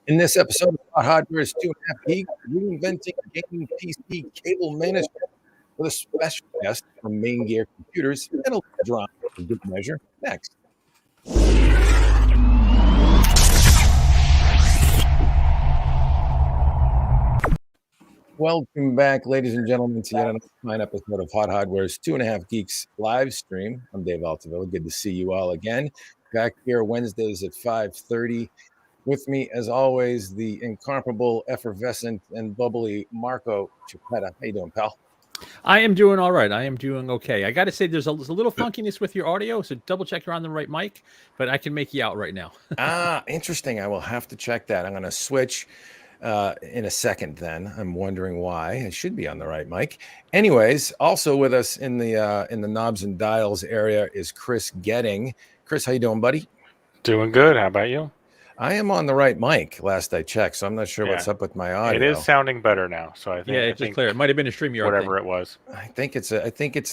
In this episode of Hot Hardware's 2.5 Geeks, Reinventing Gaming PC Cable Management with a special guest from Maingear Computers and a little drama for good measure next. Welcome back, ladies and gentlemen, to yet another fine episode of Hot Hardware's 2.5 Geeks live stream. I'm Dave Altavilla. Good to see you all again. Back here Wednesdays at 5:30. With me, as always, the incomparable, effervescent, and bubbly Marco Chiappetta. How you doing, pal? I am doing all right. I am doing okay. I got to say, there's a little funkiness with your audio, so double check you're on the right mic, but I can make you out right now. Interesting. I will have to check that. I'm going to switch in a second then. I'm wondering why. I should be on the right mic. Anyways, also with us in the knobs and dials area is Chris Getting. Chris, how you doing, buddy? Doing good. How about you? I am on the right mic, last I checked, so I'm not sure what's up with my audio. It is sounding better now, so I think it's just clear. It might have been a StreamYard whatever thing. It was. I think it's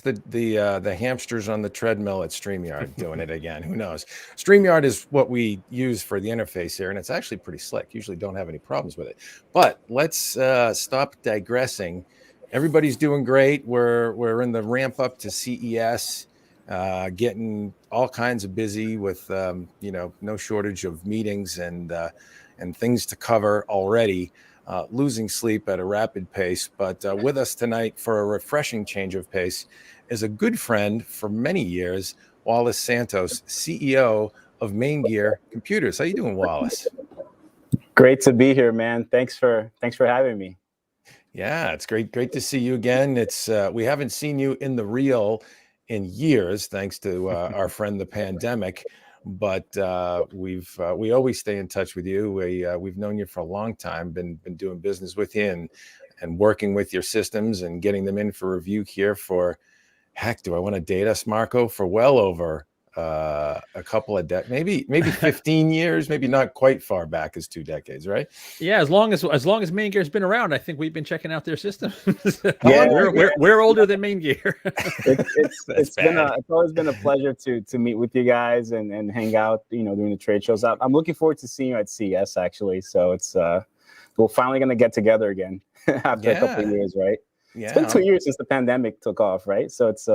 the hamsters on the treadmill at StreamYard doing it again. Who knows? StreamYard is what we use for the interface here, and it's actually pretty slick. Usually don't have any problems with it. But let's stop digressing. Everybody's doing great. We're in the ramp up to CES. Getting all kinds of busy with no shortage of meetings and things to cover already, losing sleep at a rapid pace. But with us tonight for a refreshing change of pace is a good friend for many years, Wallace Santos, CEO of Maingear Computers. How you doing, Wallace? Great to be here, man. Thanks for having me. Yeah, it's great to see you again. It's we haven't seen you in the real in years, thanks to our friend the pandemic, but we always stay in touch with you. We've known you for a long time, been doing business with you and working with your systems and getting them in for review here for, heck, do I want to date us, Marco, for well over a couple of decades, maybe 15 years, maybe not quite far back as 2 decades, right? Yeah, as long as Maingear's been around, I think we've been checking out their system. Yeah, we're older than Maingear. It's always been a pleasure to meet with you guys and hang out, during the trade shows. I'm looking forward to seeing you at CES actually. So it's we're finally gonna get together again after a couple of years, right? Yeah, it's been 2 years since the pandemic took off, right? So it's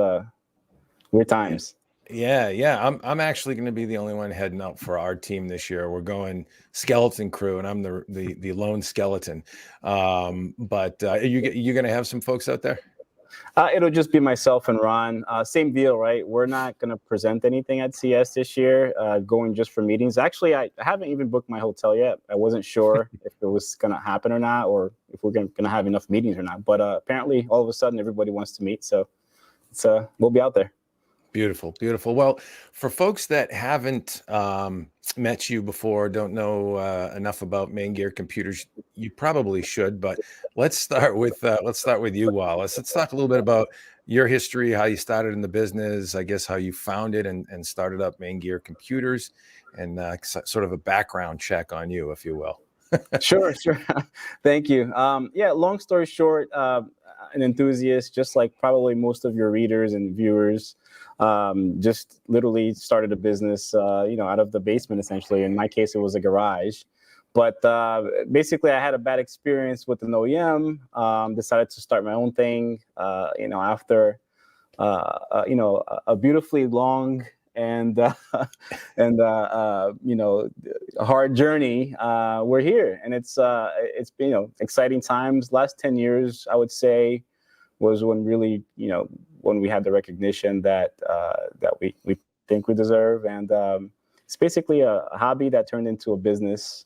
weird times. Yeah. I'm actually going to be the only one heading up for our team this year. We're going skeleton crew, and I'm the lone skeleton. But are you going to have some folks out there? It'll just be myself and Ron. Same deal, right? We're not going to present anything at CS this year. Going just for meetings. Actually, I haven't even booked my hotel yet. I wasn't sure if it was going to happen or not, or if we're going to have enough meetings or not. But apparently, all of a sudden, everybody wants to meet. So we'll be out there. Beautiful. Well, for folks that haven't met you before, don't know enough about Maingear Computers, you probably should. But let's start with you, Wallace. Let's talk a little bit about your history, how you started in the business, I guess how you founded and started up Maingear Computers, and sort of a background check on you, if you will. Sure. Thank you. Long story short, an enthusiast, just like probably most of your readers and viewers. Just literally started a business, out of the basement, essentially. In my case, it was a garage. But basically, I had a bad experience with an OEM, decided to start my own thing, after, a beautifully long and a hard journey. We're here, and it's been exciting times. Last 10 years, I would say, was when really when we had the recognition that we think we deserve, and it's basically a hobby that turned into a business,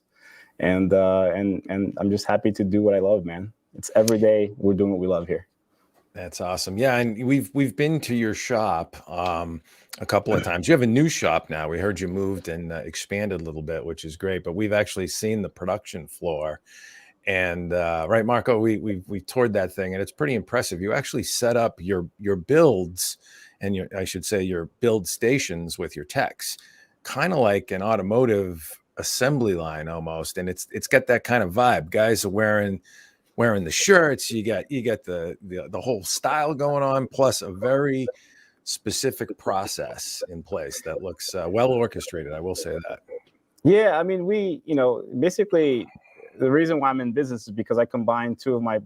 and I'm just happy to do what I love, man. It's every day we're doing what we love here. That's awesome. Yeah, and we've been to your shop a couple of times. You have a new shop now. We heard you moved and expanded a little bit, which is great. But we've actually seen the production floor, and right, Marco, we toured that thing, and it's pretty impressive. You actually set up your builds and your build stations with your techs, kind of like an automotive assembly line almost, and it's got that kind of vibe. Guys are wearing the shirts. You got the whole style going on, plus a very specific process in place that looks well orchestrated. I will say that. Yeah, I mean, we, basically the reason why I'm in business is because I combine two of my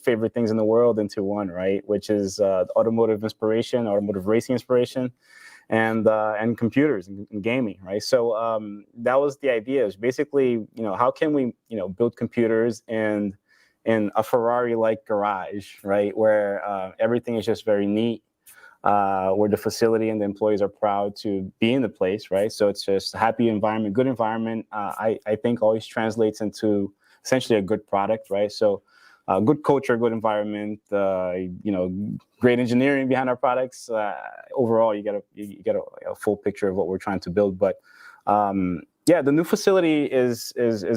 favorite things in the world into one, right? Which is automotive inspiration, automotive racing inspiration, and computers and gaming, right? So that was the idea. Is basically, how can we build computers in a Ferrari-like garage, right, where everything is just very neat, where the facility and the employees are proud to be in the place, right? So it's just a happy environment, good environment. I think always translates into essentially a good product, right? So good culture, good environment, great engineering behind our products. Overall, you get a full picture of what we're trying to build. But yeah, the new facility is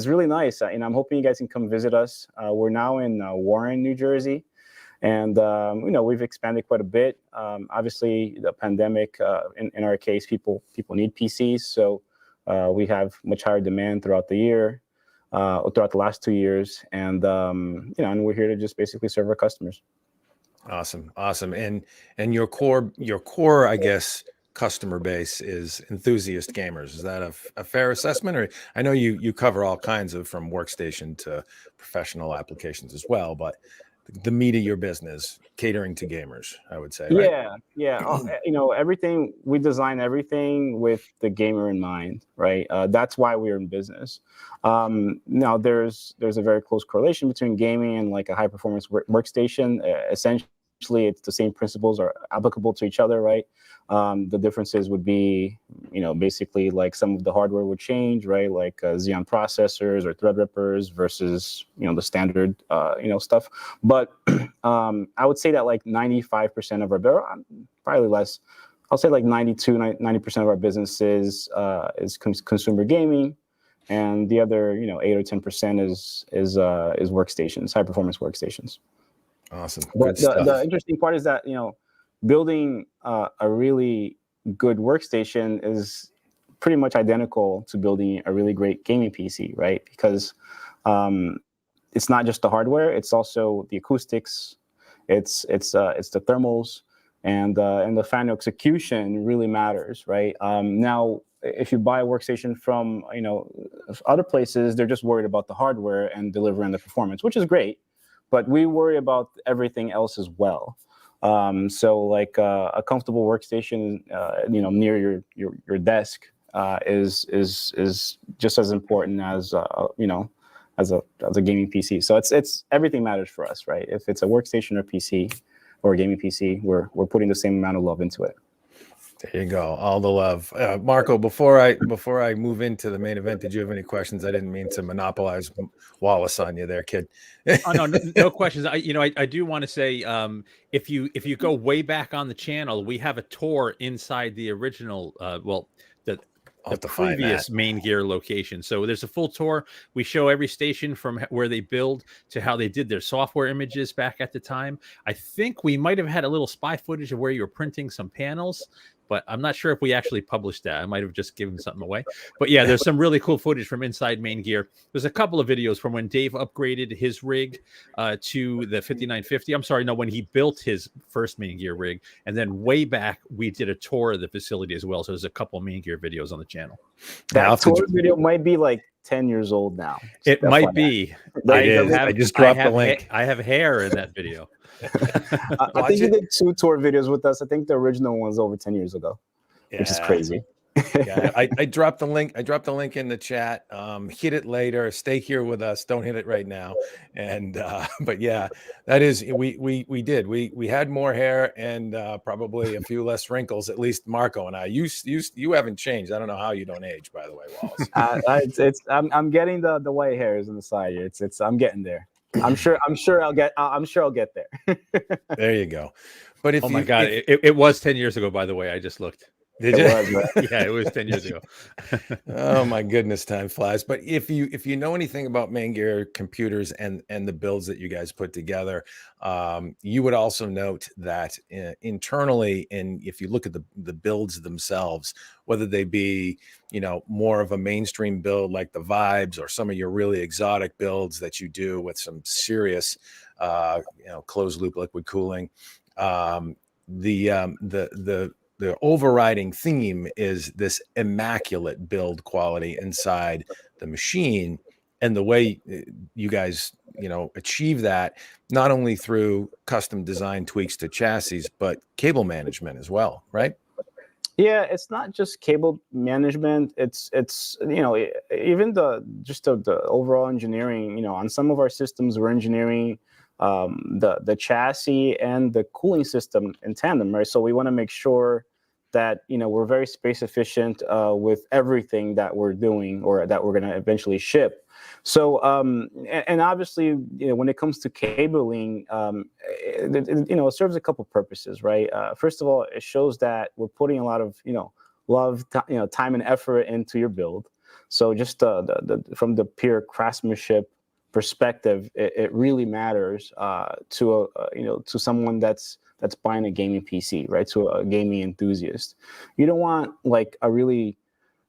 really nice, and I'm hoping you guys can come visit us. We're now in Warren, New Jersey. And, we've expanded quite a bit. Obviously, the pandemic, in our case, people need PCs. So we have much higher demand throughout the year, throughout the last 2 years. And, and we're here to just basically serve our customers. Awesome. And your core, I guess, customer base is enthusiast gamers. Is that a fair assessment? Or I know you cover all kinds of, from workstation to professional applications as well, but the meat of your business, catering to gamers, I would say, right? Yeah. Everything, we design everything with the gamer in mind, right? That's why we're in business. Now, there's a very close correlation between gaming and like a high performance workstation. Essentially, it's the same principles are applicable to each other, right? The differences would be, basically like some of the hardware would change, right? Like Xeon processors or Threadrippers versus, the standard, stuff. But I would say that like 95% of our, probably less, I'll say like 90% of our business is consumer gaming. And the other, 8 or 10% is workstations, high performance workstations. Awesome. But the interesting part is that, building a really good workstation is pretty much identical to building a really great gaming PC, right? Because it's not just the hardware; it's also the acoustics, it's the thermals, and the final execution really matters, right? Now, if you buy a workstation from other places, they're just worried about the hardware and delivering the performance, which is great, but we worry about everything else as well. So like a comfortable workstation, near your desk is just as important as as a gaming PC. So it's everything matters for us, right? If it's a workstation or PC or a gaming PC, we're putting the same amount of love into it. There you go. All the love. Marco, before I move into the main event, did you have any questions? I didn't mean to monopolize Wallace on you there, kid. Oh, no questions. I do want to say, if you go way back on the channel, we have a tour inside the original, the previous Maingear location. So there's a full tour. We show every station from where they build to how they did their software images back at the time. I think we might have had a little spy footage of where you were printing some panels, but I'm not sure if we actually published that. I might have just given something away. But yeah, there's some really cool footage from inside Maingear. There's a couple of videos from when Dave upgraded his rig to the 5950. I'm sorry, no, when he built his first Maingear rig. And then way back, we did a tour of the facility as well. So there's a couple Maingear videos on the channel. That tour video might be like 10 years old now. It might be. I just dropped the link. I have hair in that video. I think you did 2 tour videos with us. I think the original one was over 10 years ago, which is crazy. Yeah, I dropped the link. I dropped the link in the chat. Hit it later. Stay here with us. Don't hit it right now. And but yeah, that is we did. We had more hair and probably a few less wrinkles. At least Marco and I. You haven't changed. I don't know how you don't age, by the way, Wallace. I'm getting the white hairs on the side. I'm getting there. I'm sure I'll get there. There you go. But if my God, it was 10 years ago, by the way. I just looked. Did you? Yeah, it was 10 years ago. Oh my goodness, time flies. But if you know anything about Maingear computers and the builds that you guys put together, you would also note that internally, and if you look at the builds themselves, whether they be more of a mainstream build like the Vibes, or some of your really exotic builds that you do with some serious closed loop liquid cooling, the overriding theme is this immaculate build quality inside the machine. And the way you guys, achieve that, not only through custom design tweaks to chassis, but cable management as well, right? Yeah, it's not just cable management. It's even the overall engineering. On some of our systems, we're engineering the chassis and the cooling system in tandem, right? So we want to make sure that we're very space efficient with everything that we're doing or that we're going to eventually ship. So and obviously, when it comes to cabling, it serves a couple purposes, right? First of all, it shows that we're putting a lot of love, time and effort into your build. So just from the pure craftsmanship perspective, it really matters to someone that's buying a gaming PC, right? To a gaming enthusiast. You don't want like a really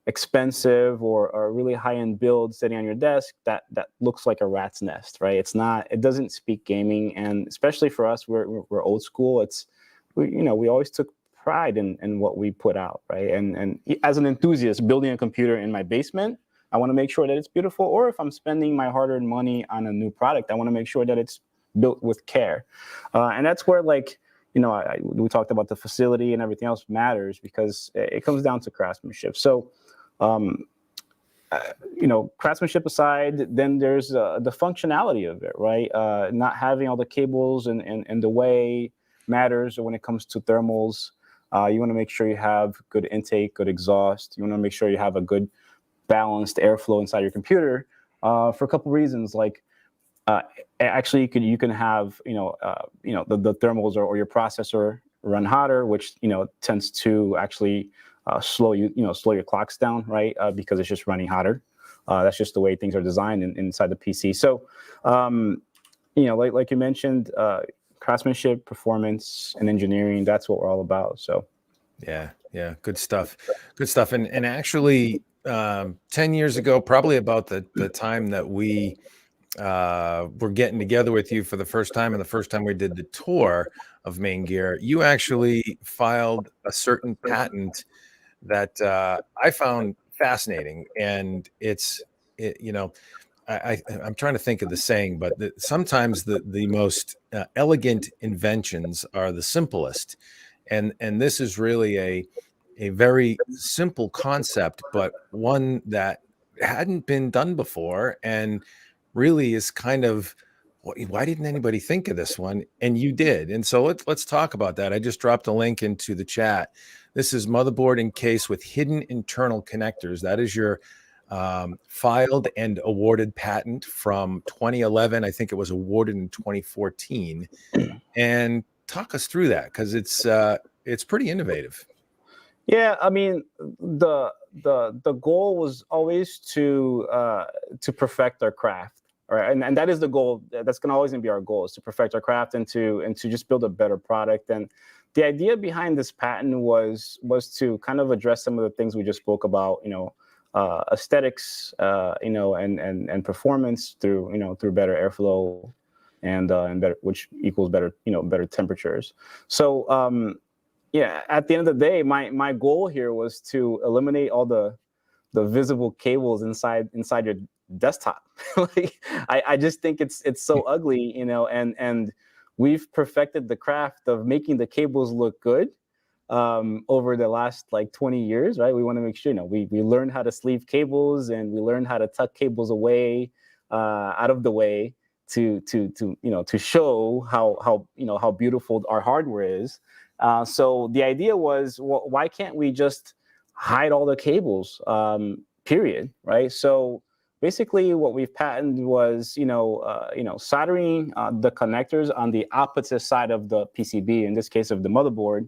expensive or a really high-end build sitting on your desk that looks like a rat's nest, right? It doesn't speak gaming, and especially for us, we're old school. We always took pride in what we put out, right? And as an enthusiast building a computer in my basement, I want to make sure that it's beautiful. Or if I'm spending my hard-earned money on a new product, I want to make sure that it's built with care. And that's where we talked about the facility and everything else matters, because it comes down to craftsmanship. So craftsmanship aside, then there's the functionality of it, right? Not having all the cables and the way matters when it comes to thermals. You want to make sure you have good intake, good exhaust. You want to make sure you have a good balanced airflow inside your computer for a couple reasons. Like actually, you can have the thermals or your processor run hotter, which tends to actually slow your clocks down, right? Because it's just running hotter. That's just the way things are designed inside the PC. So, like you mentioned, craftsmanship, performance, and engineering—that's what we're all about. So, yeah, good stuff. And actually, 10 years ago, probably about the time that we were getting together with you for the first time, and the first time we did the tour of Maingear, you actually filed a certain patent that I found fascinating. And I'm trying to think of the saying, but sometimes the most elegant inventions are the simplest. And this is really a very simple concept, but one that hadn't been done before, and really is kind of, why didn't anybody think of this one? And you did. And so let's talk about that. I just dropped a link into the chat. This is motherboard and case with hidden internal connectors. That is your filed and awarded patent from 2011. I think it was awarded in 2014. And talk us through that, because it's pretty innovative. Yeah, I mean, the goal was always to perfect our craft, right? And that is the goal. That's going to always be our goal, is to perfect our craft and to just build a better product. And the idea behind this patent was to kind of address some of the things we just spoke about, aesthetics, and performance through better airflow and better, which equals better temperatures. So yeah, at the end of the day, my goal here was to eliminate all the visible cables inside your desktop. Like, I just think it's so ugly, and we've perfected the craft of making the cables look good over the last 20 years, right? We want to make sure, we learned how to sleeve cables, and we learned how to tuck cables away out of the way to show how beautiful our hardware is. So the idea was, well, why can't we just hide all the cables, period, right? So basically what we've patented was, soldering the connectors on the opposite side of the PCB, in this case of the motherboard,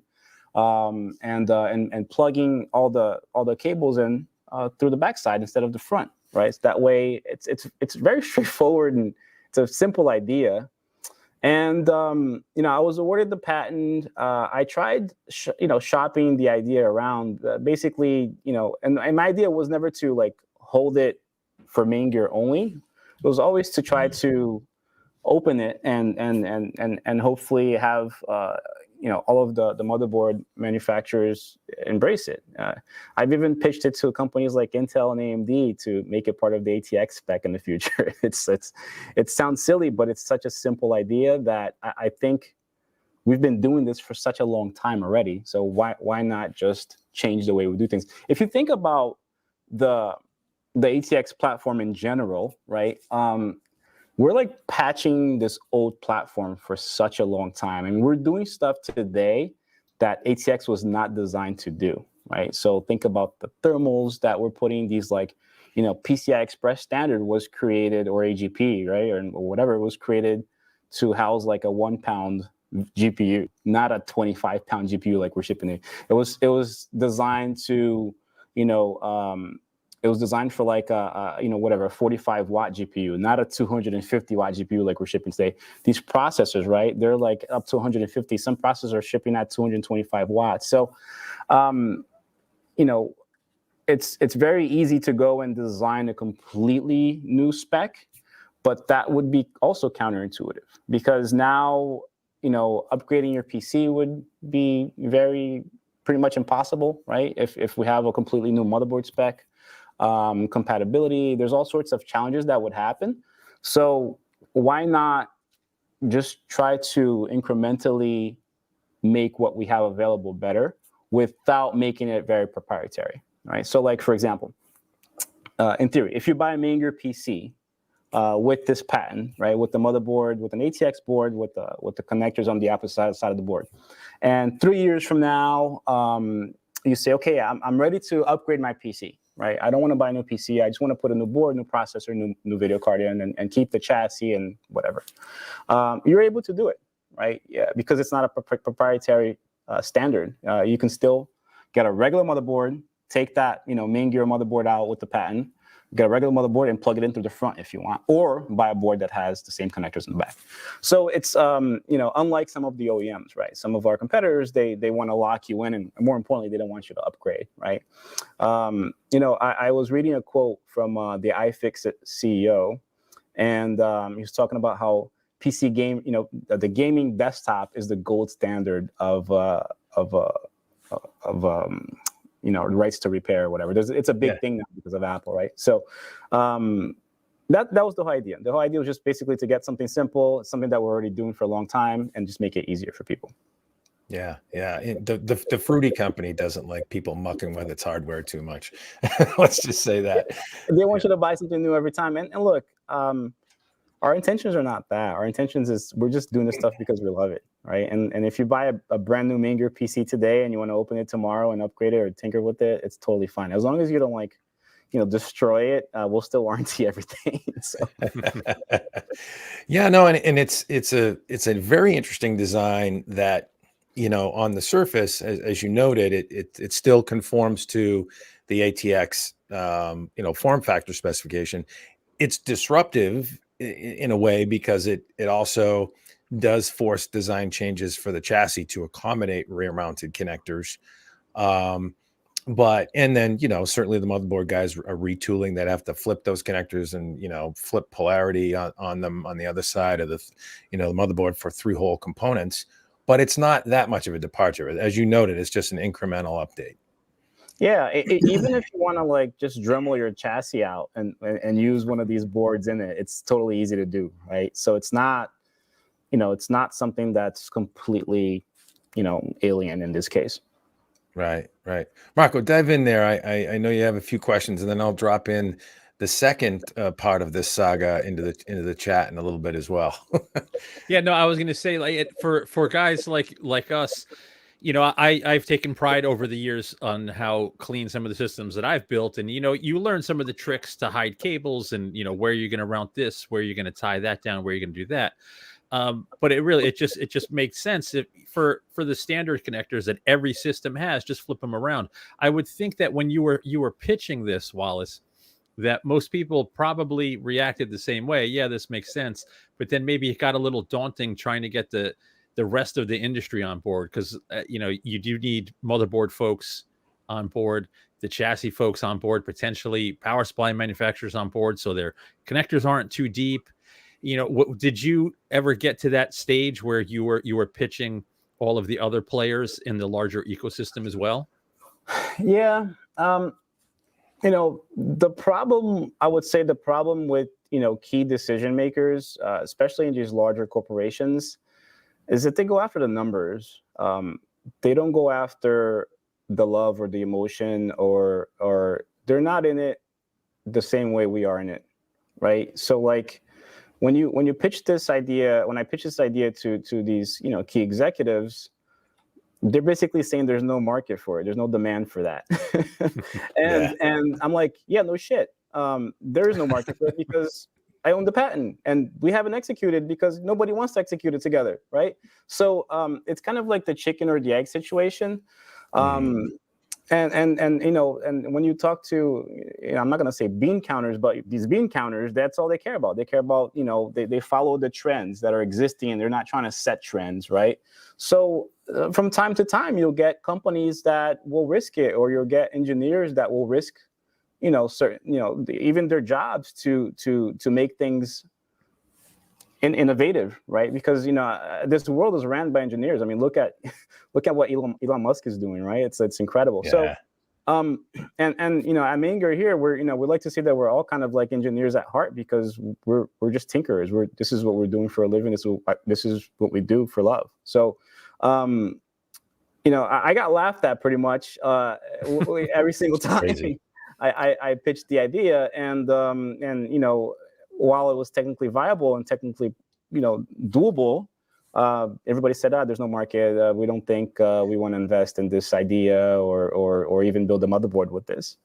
and plugging all the cables in through the backside instead of the front, right? So that way it's very straightforward, and it's a simple idea. And I was awarded the patent. I tried, shopping the idea around. Basically, and my idea was never to hold it for Maingear only. It was always to try to open it and hopefully have all of the motherboard manufacturers embrace it. I've even pitched it to companies like Intel and AMD to make it part of the ATX spec in the future. It sounds silly, but it's such a simple idea that I think we've been doing this for such a long time already. So why not just change the way we do things? If you think about the ATX platform in general, right? We're like patching this old platform for such a long time. And we're doing stuff today that ATX was not designed to do, right? So think about the thermals that we're putting, these like, PCI Express standard was created, or AGP, right? Or whatever, it was created to house like a 1 pound GPU, not a 25-pound GPU like we're shipping it. It was designed to, it was designed for like a 45-watt GPU, not a 250-watt GPU like we're shipping today. These processors, right? They're like up to 150. Some processors are shipping at 225 watts. So, it's very easy to go and design a completely new spec, but that would be also counterintuitive because now, upgrading your PC would be pretty much impossible, right? If we have a completely new motherboard spec. Compatibility, there's all sorts of challenges that would happen. So why not just try to incrementally make what we have available better without making it very proprietary, right? So like, for example, in theory, if you buy a Maingear PC with this patent, right, with the motherboard, with an ATX board, with the connectors on the opposite side of the board, and 3 years from now, you say, okay, I'm ready to upgrade my PC. Right, I don't want to buy a new PC. I just want to put a new board, new processor, new video card in, and keep the chassis and whatever. You're able to do it, right? Yeah, because it's not a proprietary standard. You can still get a regular motherboard, take that Maingear motherboard out with the patent, get a regular motherboard and plug it in through the front if you want, or buy a board that has the same connectors in the back. So it's unlike some of the OEMs, right? Some of our competitors, they want to lock you in, and more importantly, they don't want you to upgrade, right? I was reading a quote from the iFixit CEO, and he was talking about how PC game, the gaming desktop is the gold standard of rights to repair or whatever. It's a big thing now because of Apple, right? So that was the whole idea. The whole idea was just basically to get something simple, something that we're already doing for a long time, and just make it easier for people. Yeah. The Fruity company doesn't like people mucking with its hardware too much. Let's just say that. They want you to buy something new every time. And look, our intentions are not that. Our intentions is we're just doing this stuff because we love it, right? And if you buy a brand new Maingear PC today and you want to open it tomorrow and upgrade it or tinker with it, it's totally fine. As long as you don't destroy it, we'll still warranty everything. So. Yeah, no, and it's a very interesting design that, on the surface, as you noted, it still conforms to the ATX, form factor specification. It's disruptive in a way because it also does force design changes for the chassis to accommodate rear mounted connectors. And then, certainly the motherboard guys are retooling that have to flip those connectors and, flip polarity on them on the other side of the motherboard for 3-hole components. But it's not that much of a departure. As you noted, it's just an incremental update. Yeah, even if you want to just Dremel your chassis out and use one of these boards in it, it's totally easy to do, right? So it's not, it's not something that's completely, alien in this case. Right. Marco, dive in there. I know you have a few questions, and then I'll drop in the second part of this saga into the chat in a little bit as well. Yeah, no, I was going to say for guys like us. I've taken pride over the years on how clean some of the systems that I've built. And, you learn some of the tricks to hide cables and, where you're going to route this, where you're going to tie that down, where you're going to do that. But it just makes sense for the standard connectors that every system has, just flip them around. I would think that when you were pitching this, Wallace, that most people probably reacted the same way. Yeah, this makes sense. But then maybe it got a little daunting trying to get the rest of the industry on board, because you do need motherboard folks on board, the chassis folks on board, potentially power supply manufacturers on board, so their connectors aren't too deep. Did you ever get to that stage where you were pitching all of the other players in the larger ecosystem as well? Yeah. The problem, I would say the problem with, key decision makers, especially in these larger corporations, is that they go after the numbers. They don't go after the love or the emotion, or they're not in it the same way we are in it, right? So like when you pitch this idea, when I pitch this idea to these key executives, they're basically saying there's no market for it, there's no demand for that. And I'm like, yeah, no shit. There is no market for it because I own the patent and we haven't executed because nobody wants to execute it together, right? So it's kind of like the chicken or the egg situation. And when you talk to, I'm not going to say bean counters, but these bean counters, that's all they care about. They care about, they follow the trends that are existing and they're not trying to set trends, right? So from time to time, you'll get companies that will risk it, or you'll get engineers that will risk, certain, even their jobs to make things innovative, right? Because this world is ran by engineers. I mean, look at what Elon Musk is doing, right? It's incredible. Yeah. So, and at Maingear here, we like to say that we're all kind of like engineers at heart because we're just tinkerers. This is what we're doing for a living. This is what we do for love. So, I got laughed at pretty much every single time I pitched the idea, and while it was technically viable and technically, doable, everybody said, there's no market. We don't think we want to invest in this idea or even build a motherboard with this.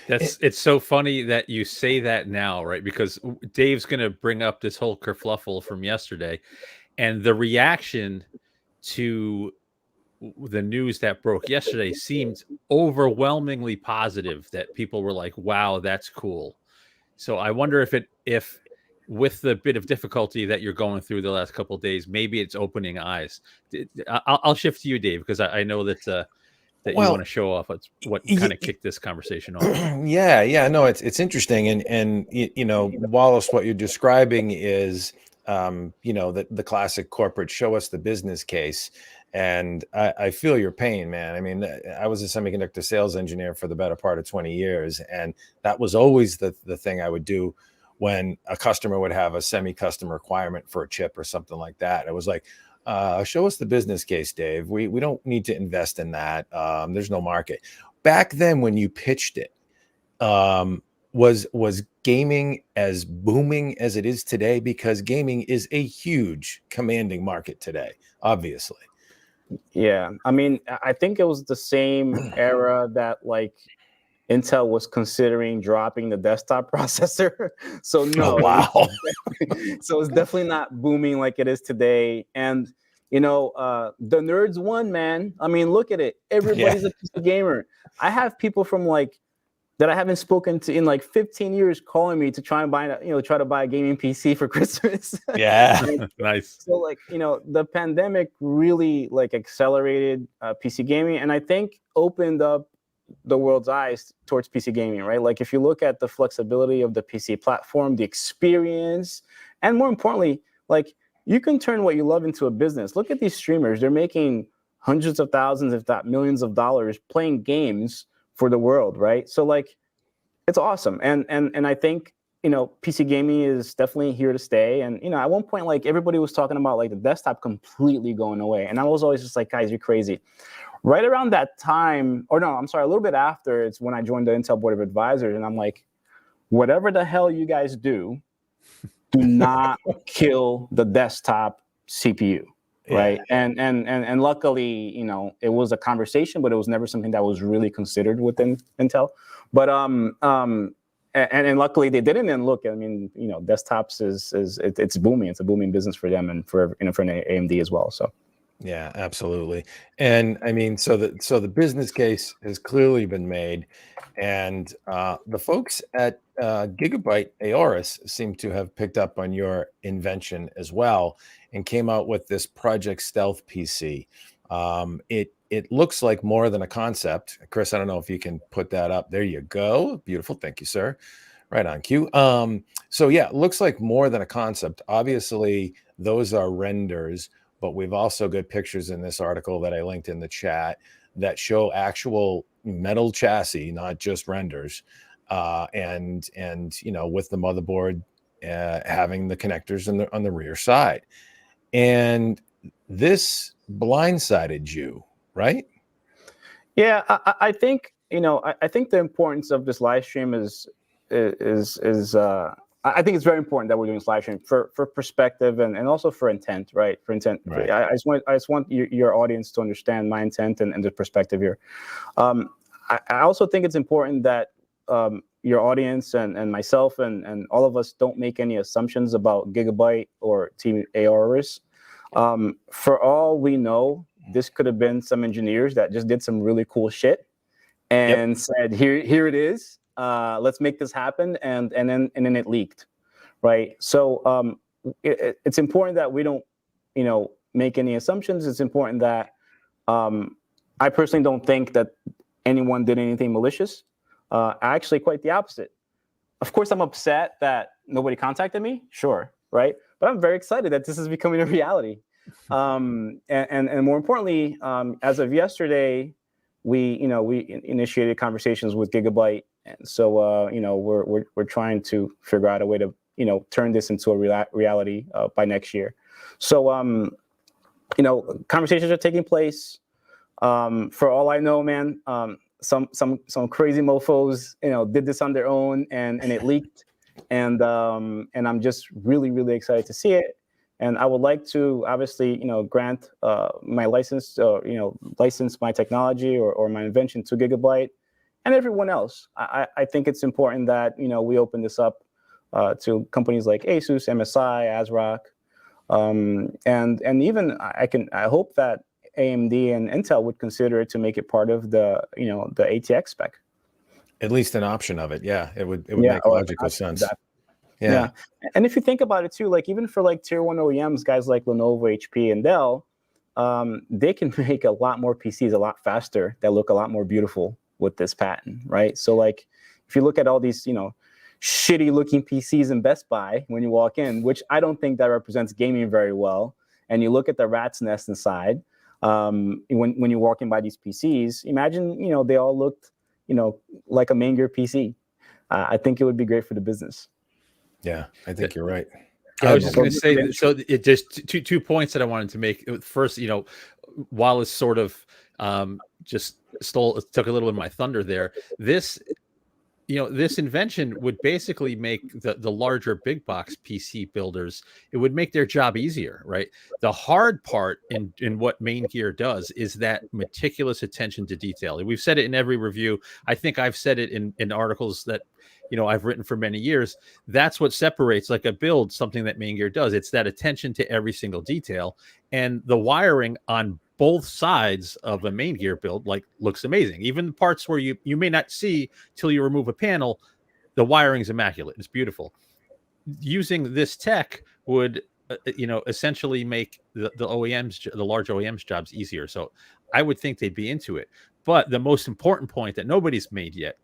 It's so funny that you say that now, right? Because Dave's going to bring up this whole kerfluffle from yesterday, and the reaction to the news that broke yesterday seemed overwhelmingly positive, that people were like, wow, that's cool. So I wonder if with the bit of difficulty that you're going through the last couple of days, maybe it's opening eyes. I'll shift to you, Dave, because I know that you want to show off what kind of kicked this conversation off. Yeah, no, it's interesting, and Wallace, what you're describing is the classic corporate show us the business case. And I feel your pain, man. I mean, I was a semiconductor sales engineer for the better part of 20 years. And that was always the thing I would do when a customer would have a semi-custom requirement for a chip or something like that. It was like, show us the business case, Dave. We don't need to invest in that. There's no market. Back then when you pitched it, was gaming as booming as it is today? Because gaming is a huge commanding market today, obviously. Yeah, I mean, I think it was the same era that like Intel was considering dropping the desktop processor. So no, wow. So it's definitely not booming like it is today. And the nerds won, man. I mean, look at it. Everybody's a PC gamer. I have people from like that I haven't spoken to in like 15 years calling me to try and buy, try to buy a gaming PC for Christmas. Yeah, nice. So like, the pandemic really like accelerated PC gaming, and I think opened up the world's eyes towards PC gaming, right? Like if you look at the flexibility of the PC platform, the experience, and more importantly, like you can turn what you love into a business. Look at these streamers. They're making hundreds of thousands, if not millions of dollars playing games for the world, right? So like, it's awesome. And I think, PC gaming is definitely here to stay. And, at one point, like everybody was talking about like the desktop completely going away. And I was always just like, guys, you're crazy. Right around that time, or no, I'm sorry, a little bit after, it's when I joined the Intel Board of Advisors. And I'm like, whatever the hell you guys do not kill the desktop CPU. Right. Yeah. And luckily, it was a conversation, but it was never something that was really considered within Intel. But and luckily they didn't. And look, I mean, desktops it's booming. It's a booming business for them and for AMD as well. So yeah, absolutely. And I mean, so the business case has clearly been made, and the folks at Gigabyte Aorus seem to have picked up on your invention as well and came out with this Project Stealth PC. It looks like more than a concept. Chris, I don't know if you can put that up. There you go. Beautiful. Thank you, sir. Right on cue. So yeah, it looks like more than a concept. Obviously, those are renders. but we've also got pictures in this article that I linked in the chat that show actual metal chassis, not just renders, and with the motherboard having the connectors on the rear side. And this blindsided you, right? Yeah, I think I think the importance of this live stream is I think it's very important that we're doing this live stream for perspective and also for intent, right? For intent, Right. I just want your audience to understand my intent and the perspective here. I also think it's important that your audience and myself and all of us don't make any assumptions about Gigabyte or Team ARS. For all we know, this could have been some engineers that just did some really cool shit and said, here it is. Let's make this happen, and then it leaked, right? So it's important that we don't, make any assumptions. It's important that I personally don't think that anyone did anything malicious. Actually, quite the opposite. Of course, I'm upset that nobody contacted me. Sure, right? But I'm very excited that this is becoming a reality. And more importantly, as of yesterday, we initiated conversations with Gigabyte, and so we're trying to figure out a way to turn this into a reality by next year. So conversations are taking place. For all I know, man, some crazy mofos did this on their own, and it leaked, and I'm just really excited to see it. And I would like to obviously, grant my license, license my technology or my invention to Gigabyte and everyone else. I think it's important that, we open this up to companies like Asus, MSI, ASRock, and even I hope that AMD and Intel would consider it to make it part of the ATX spec. At least an option of it. Yeah, it would make logical sense. Yeah. And if you think about it too, like even for like tier 1 OEMs, guys like Lenovo, HP, and Dell, they can make a lot more PCs a lot faster that look a lot more beautiful with this patent, right? So like if you look at all these, shitty looking PCs in Best Buy when you walk in, which I don't think that represents gaming very well, and you look at the rat's nest inside, when you're walking by these PCs, imagine, they all looked, like a Maingear PC. I think it would be great for the business. Yeah, I think you're right. I was just going to say, so it just two points that I wanted to make. First, Wallace sort of just took a little of my thunder there. This invention would basically make the larger big box PC builders, it would make their job easier, right? The hard part in what Maingear does is that meticulous attention to detail. We've said it in every review. I think I've said it in articles that I've written for many years. That's what separates like a build, something that Maingear does. It's that attention to every single detail, and the wiring on both sides of a Maingear build looks amazing. Even the parts where you may not see till you remove a panel, the wiring is immaculate. It's beautiful. Using this tech would essentially make the OEMs, the large OEMs jobs easier. So I would think they'd be into it. But the most important point that nobody's made yet,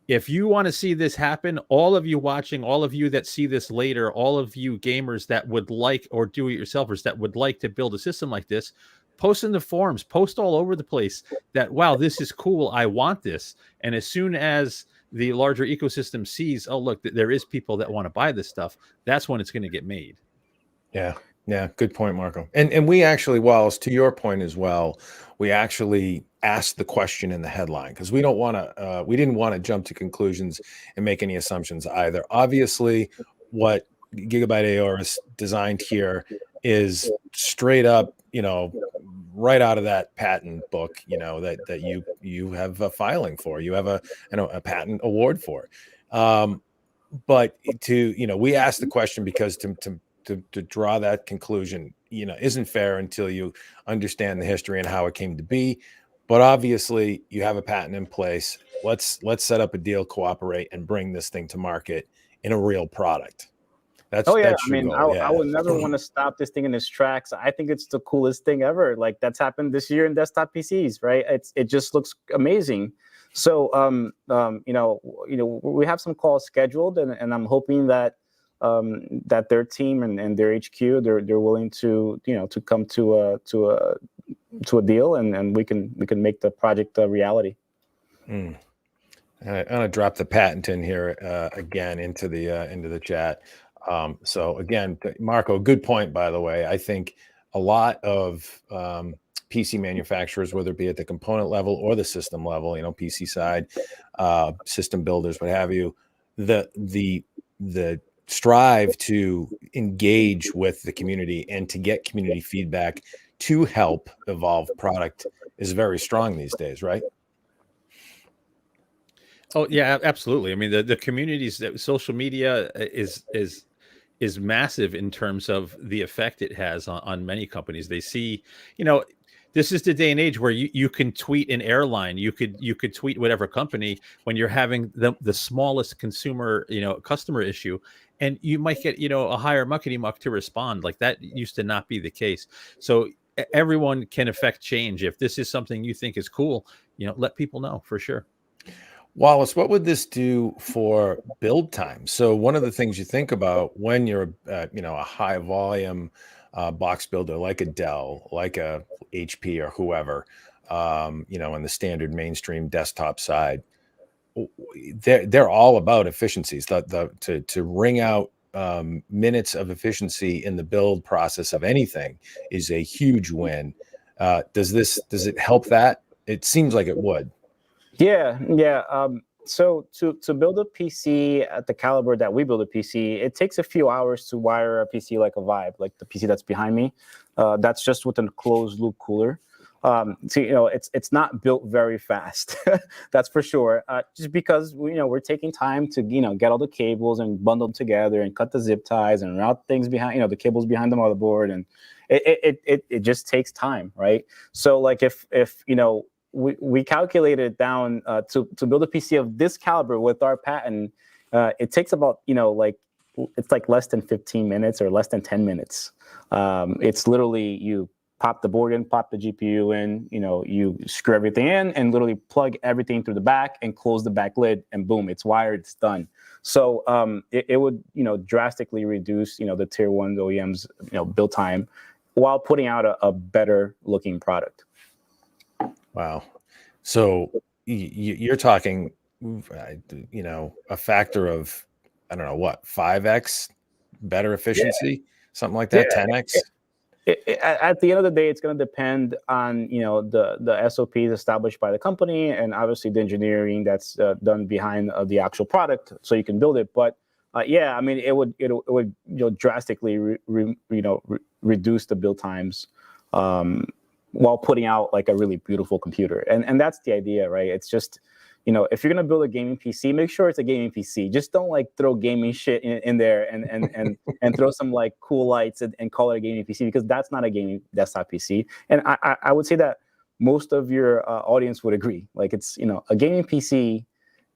if you want to see this happen, all of you watching, all of you that see this later, all of you gamers that would like, or do-it-yourselfers that would like to build a system like this, post in the forums, post all over the place that, wow, this is cool, I want this. And as soon as the larger ecosystem sees, oh, look, there is people that want to buy this stuff, that's when it's going to get made. Yeah, good point, Marco. And we actually, Wallace, to your point as well, we actually asked the question in the headline because we didn't want to jump to conclusions and make any assumptions either. Obviously, what Gigabyte ARS designed here is straight up, right out of that patent book, that you have a filing for, you have a patent award for. But we asked the question because to draw that conclusion, isn't fair until you understand the history and how it came to be. But obviously, you have a patent in place. Let's set up a deal, cooperate, and bring this thing to market in a real product. That's I would never want to stop this thing in its tracks. I think it's the coolest thing ever. Like that's happened this year in desktop PCs, right? It just looks amazing. So we have some calls scheduled, and I'm hoping that that their team and their HQ, they're willing to, to come to a deal, and we can make the project a reality. I'm gonna drop the patent in here again into the chat. So again, Marco, good point, by the way. I think a lot of PC manufacturers, whether it be at the component level or the system level, PC side, system builders, what have you, the strive to engage with the community and to get community feedback to help evolve product is very strong these days, right? Oh yeah, absolutely. I mean, the communities, that social media is massive in terms of the effect it has on many companies. They see, this is the day and age where you can tweet an airline, you could tweet whatever company when you're having the smallest consumer, customer issue, and you might get, a higher muckety muck to respond. Like that used to not be the case. So everyone can affect change. If this is something you think is cool, let people know for sure. Wallace, what would this do for build time? So one of the things you think about when you're, a high volume box builder like a Dell, like a HP or whoever, on the standard mainstream desktop side, they're all about efficiencies. To wring out minutes of efficiency in the build process of anything is a huge win. Does it help that? It seems like it would. Yeah. So to build a PC at the caliber that we build a PC, it takes a few hours to wire a PC like a Vibe, like the PC that's behind me. That's just with a closed loop cooler. So it's not built very fast. That's for sure. Just because we're taking time to get all the cables and bundle them together and cut the zip ties and route things behind the cables behind the motherboard, and it just takes time, right? So like if we calculated it down to build a PC of this caliber with our patent. It takes about, it's like less than 15 minutes or less than 10 minutes. It's literally you pop the board in, pop the GPU in, you screw everything in and literally plug everything through the back and close the back lid, and boom, it's wired, it's done. So it would, drastically reduce, the tier 1 OEMs, build time while putting out a better looking product. Wow. So you're talking, a factor of, I don't know what, 5x better efficiency, something like that, 10x. At the end of the day, it's going to depend on the SOPs established by the company, and obviously the engineering that's done behind the actual product, so you can build it. But I mean, it would drastically reduce the build times. While putting out like a really beautiful computer. And that's the idea, right? It's just, if you're going to build a gaming PC, make sure it's a gaming PC. Just don't like throw gaming shit in there and throw some like cool lights and call it a gaming PC, because that's not a gaming desktop PC. And I would say that most of your audience would agree. Like it's, a gaming PC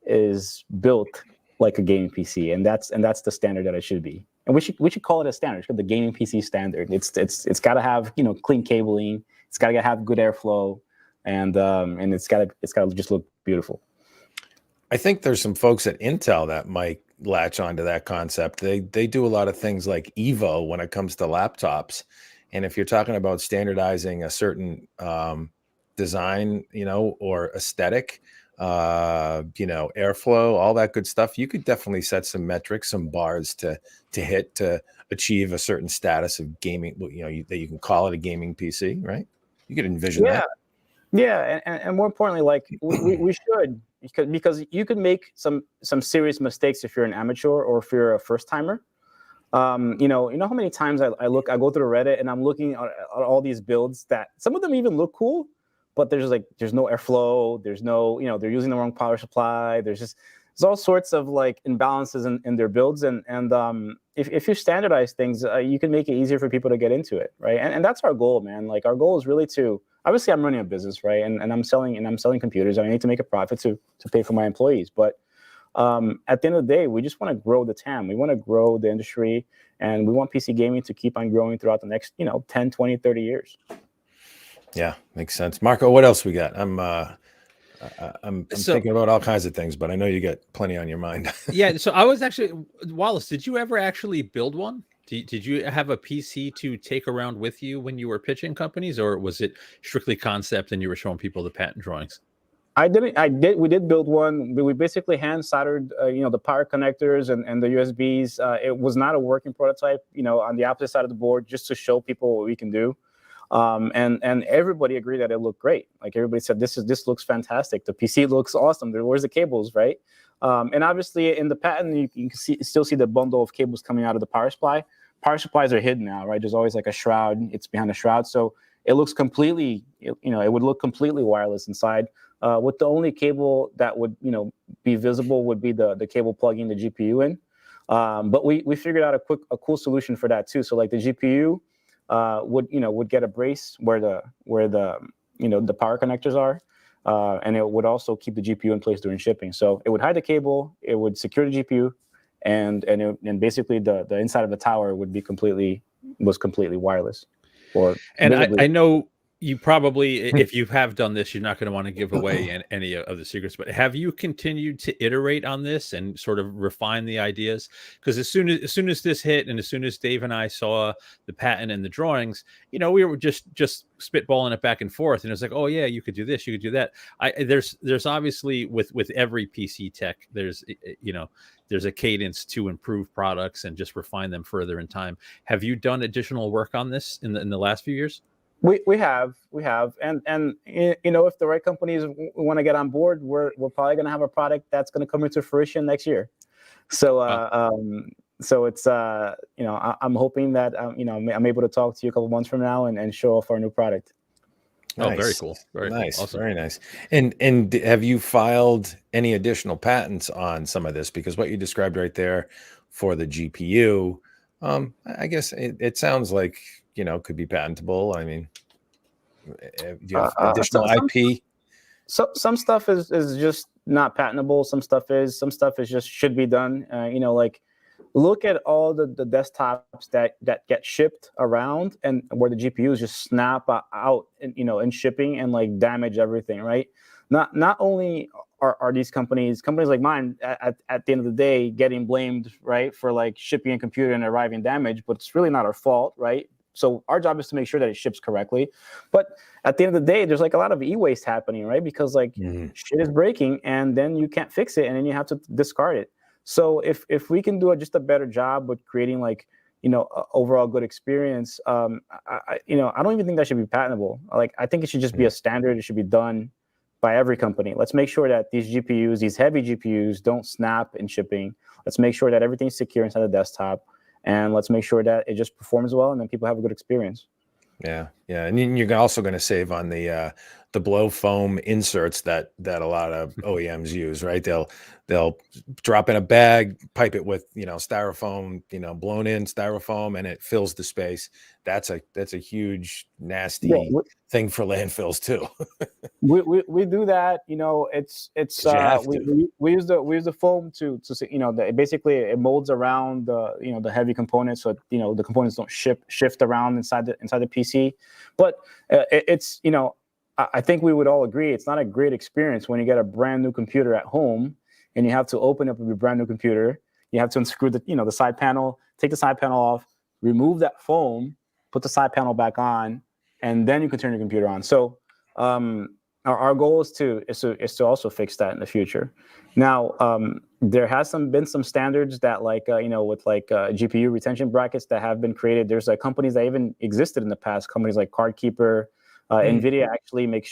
is built like a gaming PC, and that's the standard that it should be. And we should call it a standard. It's called the gaming PC standard. It's got to have clean cabling. It's got to have good airflow, and it's got to just look beautiful. I think there's some folks at Intel that might latch onto that concept. They do a lot of things like Evo when it comes to laptops, and if you're talking about standardizing a certain design, or aesthetic, airflow, all that good stuff, you could definitely set some metrics, some bars to hit to achieve a certain status of gaming. That you can call it a gaming PC, right? You could envision that. Yeah, and more importantly, like we should, because you could make some serious mistakes if you're an amateur or if you're a first timer. How many times I go through Reddit and I'm looking at all these builds that some of them even look cool, but there's no airflow, there's no, they're using the wrong power supply. There's all sorts of like imbalances in their builds, and if you standardize things, you can make it easier for people to get into it, right? And that's our goal, man. Like our goal is really to, obviously I'm running a business, right? And I'm selling computers, and I need to make a profit to pay for my employees. But at the end of the day, we just want to grow the TAM. We want to grow the industry, and we want PC gaming to keep on growing throughout the next 10, 20, 30 years. Yeah, makes sense. Marco, what else we got? I'm I'm So- thinking about all kinds of things, but I know you got plenty on your mind. Yeah, so I was actually, Wallace, did you ever actually build one? Did you have a PC to take around with you when you were pitching companies, or was it strictly concept and you were showing people the patent drawings? I did. We did build one. We basically hand soldered, the power connectors and the USBs. It was not a working prototype, on the opposite side of the board, just to show people what we can do. And everybody agreed that it looked great. Like everybody said, this looks fantastic. The PC looks awesome. Where's the cables, right? And obviously in the patent, you can still see the bundle of cables coming out of the power supply. Power supplies are hidden now, right? There's always like a shroud. It's behind a shroud, so it looks completely, it would look completely wireless inside. With the only cable that would, be visible would be the cable plugging the GPU in. But we figured out a cool solution for that too. So like the GPU would get a brace where the power connectors are, and it would also keep the GPU in place during shipping. So it would hide the cable, it would secure the GPU, and basically the inside of the tower would be completely wireless. And I know you probably, if you have done this, you're not going to want to give away any of the secrets, but have you continued to iterate on this and sort of refine the ideas? Because as soon as this hit, and as soon as Dave and I saw the patent and the drawings, we were just spitballing it back and forth, and it was like, oh yeah, you could do this, you could do that. There's obviously with every PC tech, there's a cadence to improve products and just refine them further in time. Have you done additional work on this in the last few years? We have, and if the right companies want to get on board, we're probably going to have a product that's going to come into fruition next year. So so it's I'm hoping that I'm able to talk to you a couple months from now and show off our new product. Oh, very cool. Very nice. Cool. Awesome. Very nice. And have you filed any additional patents on some of this? Because what you described right there for the GPU, I guess it sounds like, could be patentable. I mean, do you have additional IP? Some stuff is just not patentable. Some stuff is just should be done. Like look at all the desktops that get shipped around and where the GPUs just snap out in shipping and like damage everything, right? Not only are these companies like mine at the end of the day getting blamed, right, for like shipping a computer and arriving damaged, but it's really not our fault, right? So our job is to make sure that it ships correctly. But at the end of the day, there's like a lot of e-waste happening, right? Because like shit is breaking and then you can't fix it and then you have to discard it. So if we can do just a better job with creating like, overall good experience, I don't even think that should be patentable. Like, I think it should just be a standard. It should be done by every company. Let's make sure that these GPUs, these heavy GPUs, don't snap in shipping. Let's make sure that everything's secure inside the desktop. And let's make sure that it just performs well and then people have a good experience. Yeah. And you're also going to save on the blow foam inserts that a lot of OEMs use, right? They'll drop in a bag, pipe it with styrofoam, blown in styrofoam, and it fills the space. That's a huge nasty thing for landfills too. we do that. We use the foam to basically it molds around the heavy components, so the components don't shift around inside the PC. But I think we would all agree it's not a great experience when you get a brand new computer at home and you have to open up your brand new computer. You have to unscrew the side panel, take the side panel off, remove that foam, put the side panel back on, and then you can turn your computer on. So our goal is to also fix that in the future. Now there has been some standards that with GPU retention brackets that have been created. There's companies that even existed in the past. Companies like CardKeeper, NVIDIA actually make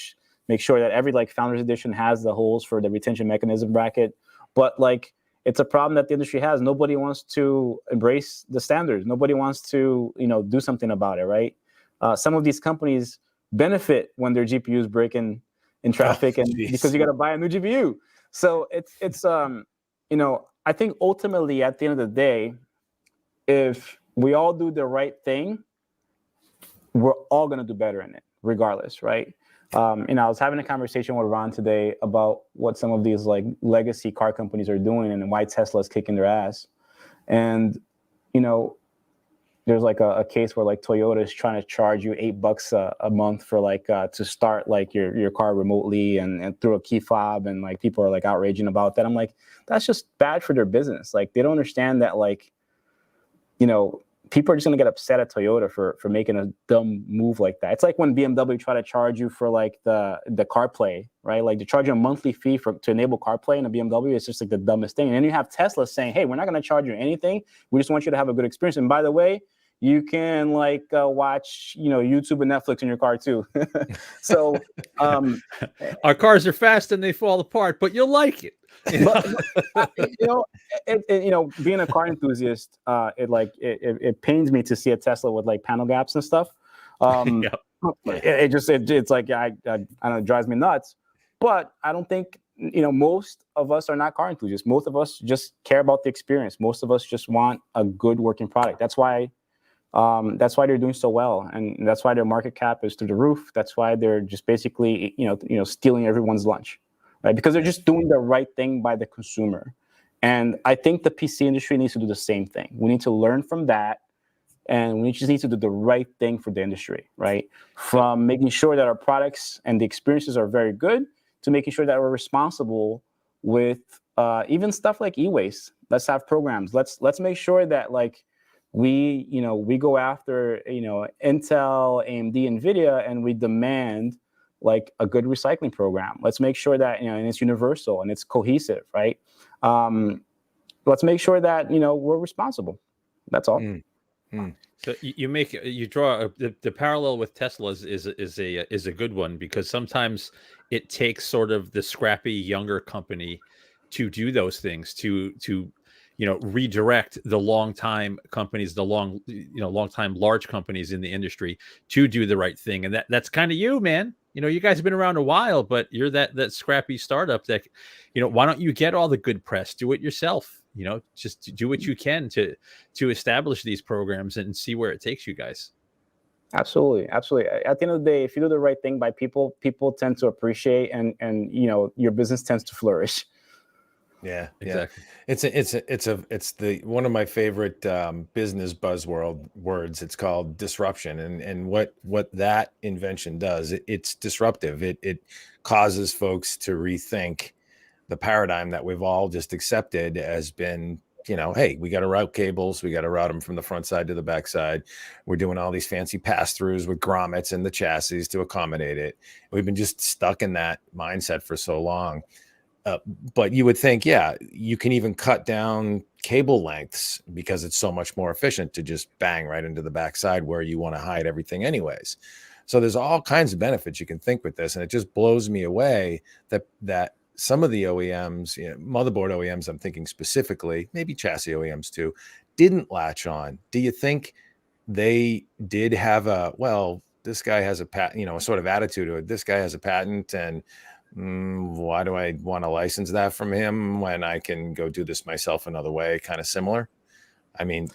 sure that every Founders Edition has the holes for the retention mechanism bracket. But it's a problem that the industry has. Nobody wants to embrace the standards. Nobody wants to do something about it, right? Some of these companies benefit when their GPUs break in traffic, because you got to buy a new GPU. So it's I think ultimately at the end of the day, if we all do the right thing, we're all going to do better in it, regardless, right? I was having a conversation with Ron today about what some of these legacy car companies are doing and why Tesla's kicking their ass. And there's like a case where like Toyota is trying to charge you $8 a month for like to start like your car remotely and through a key fob, and like people are like outraging about that. I'm like, that's just bad for their business. Like they don't understand that, like, you know, people are just gonna get upset at Toyota for making a dumb move like that. It's like when BMW try to charge you for like the CarPlay, right? Like they charge you a monthly fee to enable CarPlay in a BMW. It's just like the dumbest thing. And then you have Tesla saying, hey, we're not gonna charge you anything. We just want you to have a good experience. And by the way, you can like watch, you know, YouTube and Netflix in your car too. So our cars are fast and they fall apart, but you'll like it. You know, being a car enthusiast, it pains me to see a Tesla with like panel gaps and stuff. It's like I don't know, it drives me nuts. But I don't think, you know, most of us are not car enthusiasts. Most of us just care about the experience. Most of us just want a good working product. That's why they're doing so well, and that's why their market cap is through the roof. That's why they're just basically, you know, stealing everyone's lunch, right? Because they're just doing the right thing by the consumer. And I think the PC industry needs to do the same thing. We need to learn from that, and we just need to do the right thing for the industry, right? From making sure that our products and the experiences are very good to making sure that we're responsible with even stuff like e-waste. Let's have programs. Let's make sure that like we go after, you know, Intel, AMD, NVIDIA, and we demand like a good recycling program. Let's make sure that, you know, and it's universal and it's cohesive, right? Let's make sure that, you know, we're responsible. That's all. So you draw the parallel with Tesla is a good one, because sometimes it takes sort of the scrappy younger company to do those things, to you know, redirect the long-time companies, the long-time large companies in the industry to do the right thing. And that's kind of you, man. You know, you guys have been around a while, but you're that scrappy startup that, you know, why don't you get all the good press? Do it yourself. You know, just do what you can to establish these programs and see where it takes you guys. Absolutely. At the end of the day, if you do the right thing by people tend to appreciate, and you know, your business tends to flourish. Yeah, exactly. It's the one of my favorite business words. It's called disruption, and what that invention does, it's disruptive. It causes folks to rethink the paradigm that we've all just accepted as been, you know, hey, we got to route cables, we got to route them from the front side to the back side. We're doing all these fancy pass-throughs with grommets in the chassis to accommodate it. We've been just stuck in that mindset for so long. But you would think, yeah, you can even cut down cable lengths because it's so much more efficient to just bang right into the backside where you want to hide everything anyways. So there's all kinds of benefits you can think with this. And it just blows me away that some of the OEMs, you know, motherboard OEMs, I'm thinking specifically, maybe chassis OEMs too, didn't latch on. Do you think they did have this guy has a patent, you know, a sort of attitude to it. This guy has a patent, and why do I want to license that from him when I can go do this myself another way? Kind of similar. I mean,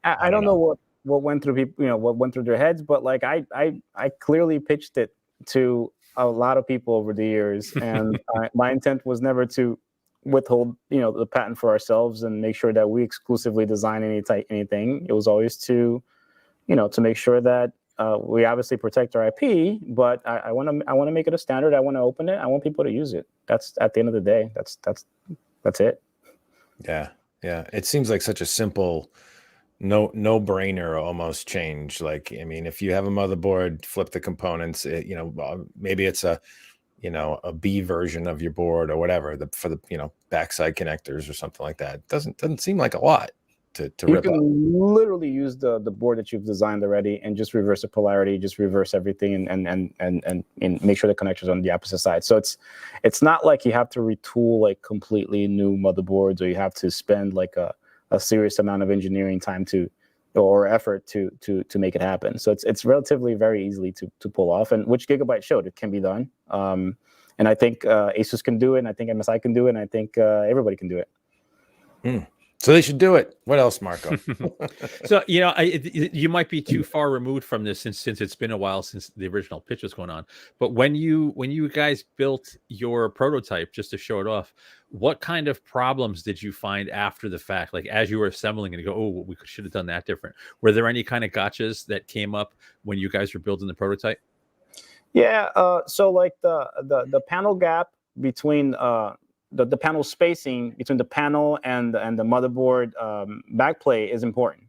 I don't know what went through people, you know, what went through their heads, but like I clearly pitched it to a lot of people over the years, and my intent was never to withhold, you know, the patent for ourselves and make sure that we exclusively design anything. It was always to, you know, to make sure that we obviously protect our IP, but I want to make it a standard. I want to open it. I want people to use it. That's at the end of the day. That's it. Yeah. It seems like such a simple, no brainer almost change. Like, I mean, if you have a motherboard, flip the components. You know, maybe it's a B version of your board or whatever for the you know, backside connectors or something like that. It doesn't seem like a lot. To you rip can up. Literally use the board that you've designed already and just reverse the polarity, just reverse everything, and make sure the connectors on the opposite side. So it's not like you have to retool like completely new motherboards, or you have to spend like a serious amount of engineering time or effort to make it happen. So it's relatively very easily to pull off, and which Gigabyte showed it can be done. And I think Asus can do it, and I think MSI can do it, and I think everybody can do it. So they should do it. What else, Marco? So you might be too far removed from this since it's been a while since the original pitch was going on. But when you guys built your prototype just to show it off, what kind of problems did you find after the fact? Like as you were assembling and you go, oh, we should have done that different. Were there any kind of gotchas that came up when you guys were building the prototype? Yeah. So like the panel gap between the panel spacing between the panel and the motherboard backplate is important.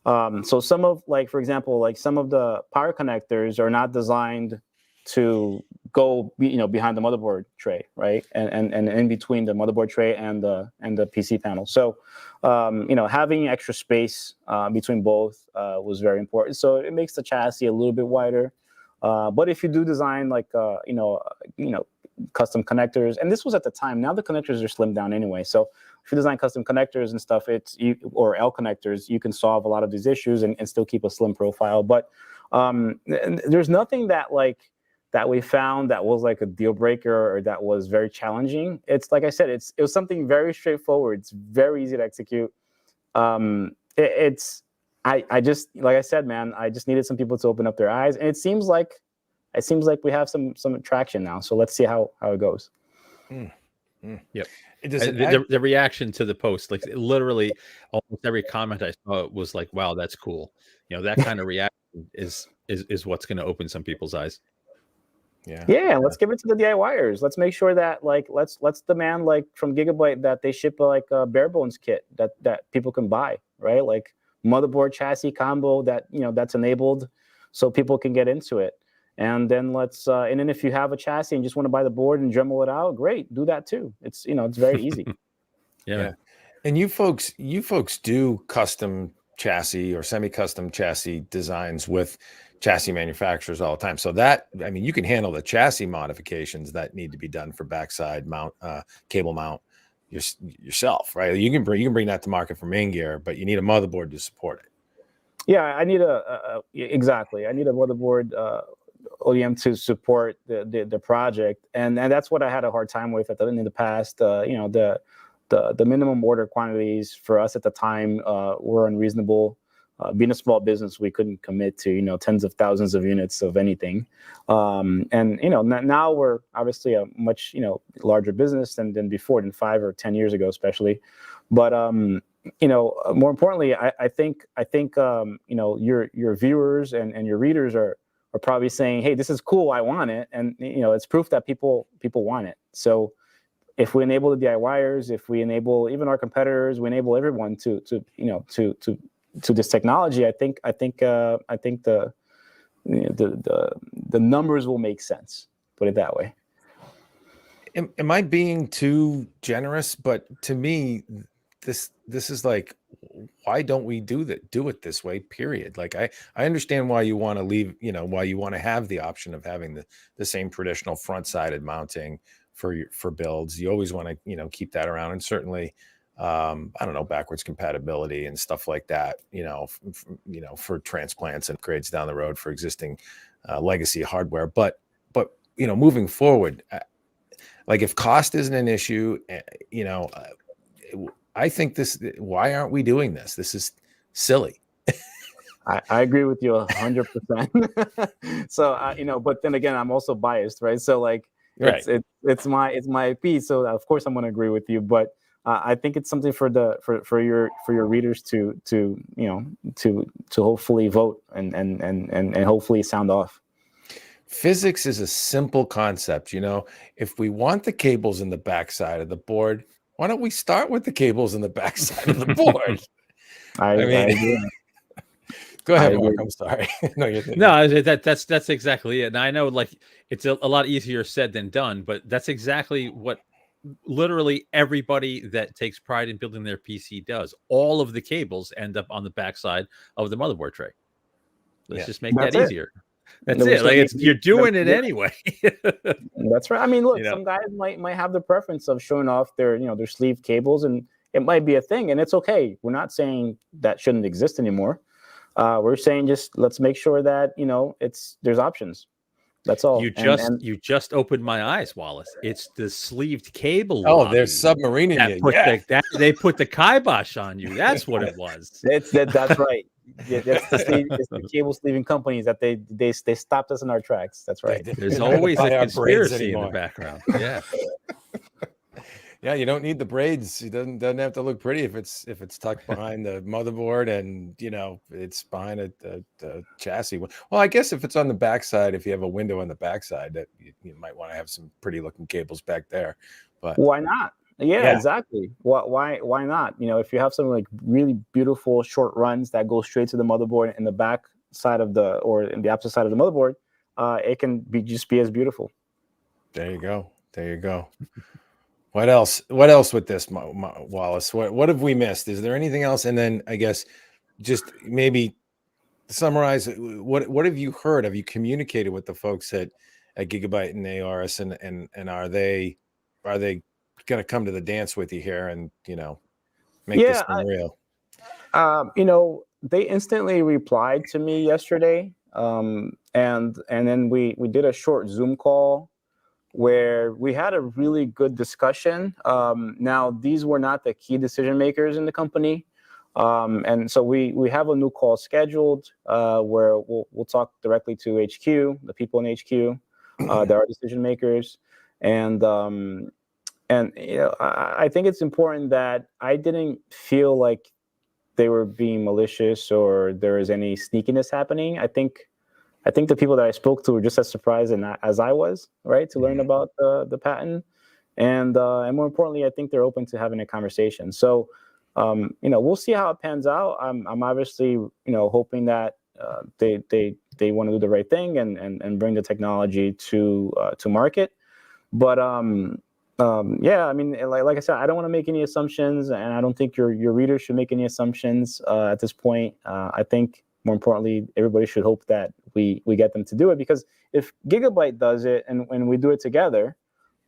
So some of, like, for example, like some of the power connectors are not designed to go behind the motherboard tray, right? And in between the motherboard tray and the PC panel. So having extra space between both was very important. So it makes the chassis a little bit wider. But if you do design like custom connectors, and this was at the time. Now the connectors are slimmed down anyway. So if you design custom connectors and stuff, or L connectors, you can solve a lot of these issues and still keep a slim profile. But there's nothing that we found that was like a deal breaker or that was very challenging. It's like I said, it was something very straightforward. It's very easy to execute. I just, like I said, man, I just needed some people to open up their eyes, and it seems like we have some traction now. So let's see how it goes. Yep. The reaction to the post, like literally almost every comment I saw was like, wow, that's cool. That kind of reaction is what's going to open some people's eyes. Yeah. Let's give it to the DIYers. Let's make sure that let's demand from Gigabyte that they ship a bare bones kit that people can buy, right? Like motherboard chassis combo that's enabled so people can get into it. And then and then if you have a chassis and just want to buy the board and Dremel it out, great, do that too. It's it's very easy. Yeah. And you folks do custom chassis or semi-custom chassis designs with chassis manufacturers all the time. So you can handle the chassis modifications that need to be done for backside mount, cable mount yourself, right? You can bring that to market for Maingear, but you need a motherboard to support it. Yeah, I need exactly. I need a motherboard OEM to support the project, and that's what I had a hard time with in the past. The minimum order quantities for us at the time were unreasonable. Being a small business, we couldn't commit to tens of thousands of units of anything. And now we're obviously a much larger business than before, than 5 or 10 years ago, especially. But more importantly, I think your viewers and your readers are probably saying, hey, this is cool, I want it, and it's proof that people want it. So if we enable the DIYers, if we enable even our competitors, we enable everyone to this technology, I think the numbers will make sense. Put it that way. Am I being too generous? But to me, this is like, why don't we do it this way? Period. Like I understand why you want to leave, why you want to have the option of having the same traditional front-sided mounting for builds. You always want to keep that around, and certainly backwards compatibility and stuff like that, for transplants and upgrades down the road for existing legacy hardware. But moving forward, like if cost isn't an issue, I think why aren't we doing this? This is silly. I agree with you 100%. So, but then again, I'm also biased, right? So it's my IP. So of course I'm going to agree with you, but I think it's something for your readers to hopefully vote and hopefully sound off. Physics is a simple concept. If we want the cables in the backside of the board, why don't we start with the cables in the backside of the board? I agree. Go ahead, Mark. I'm sorry. That's exactly it. And I know it's a lot easier said than done, but that's exactly what literally everybody that takes pride in building their PC does. All of the cables end up on the backside of the motherboard tray. Let's just make that easier. That's it. You're doing it anyway. That's right. I mean, look, some guys might have the preference of showing off their sleeve cables, and it might be a thing, and it's okay. We're not saying that shouldn't exist anymore. We're saying just let's make sure that there's options. That's all. You just opened my eyes, Wallace. It's the sleeved cable. Oh, lobby they're submarining that you. put Yeah. they put the kibosh on you. That's what it was. That's right. Yeah, it's the cable sleeving companies that they stopped us in our tracks. That's right. There's They're not gonna always buy a our braids conspiracy in the anymore. background. Yeah. Yeah, you don't need the braids. It doesn't have to look pretty if it's tucked behind the motherboard and it's behind a chassis. Well, I guess if it's on the backside, if you have a window on the backside, that you might want to have some pretty looking cables back there. But why not? Yeah, Yeah. exactly. Why not? If you have some like really beautiful short runs that go straight to the motherboard in the back side or in the opposite side of the motherboard, it can just be as beautiful. There you go. There you go. What else? What else with this, Wallace? What have we missed? Is there anything else? And then I guess just maybe summarize what have you heard? Have you communicated with the folks at Gigabyte and ARS, and are they going to come to the dance with you here and make this thing real? They instantly replied to me yesterday, and then we did a short Zoom call where we had a really good discussion. Now, these were not the key decision makers in the company. And so we have a new call scheduled where we'll talk directly to HQ, the people in HQ, that are decision makers. And I think it's important that I didn't feel like they were being malicious or there was any sneakiness happening. I think the people that I spoke to were just as surprised as I was, right, to learn about the patent, and more importantly, I think they're open to having a conversation. So, we'll see how it pans out. I'm obviously, hoping that they want to do the right thing and bring the technology to market. But yeah, I mean, like I said, I don't want to make any assumptions, and I don't think your readers should make any assumptions at this point. I think more importantly, everybody should hope that we get them to do it, because if Gigabyte does it and we do it together,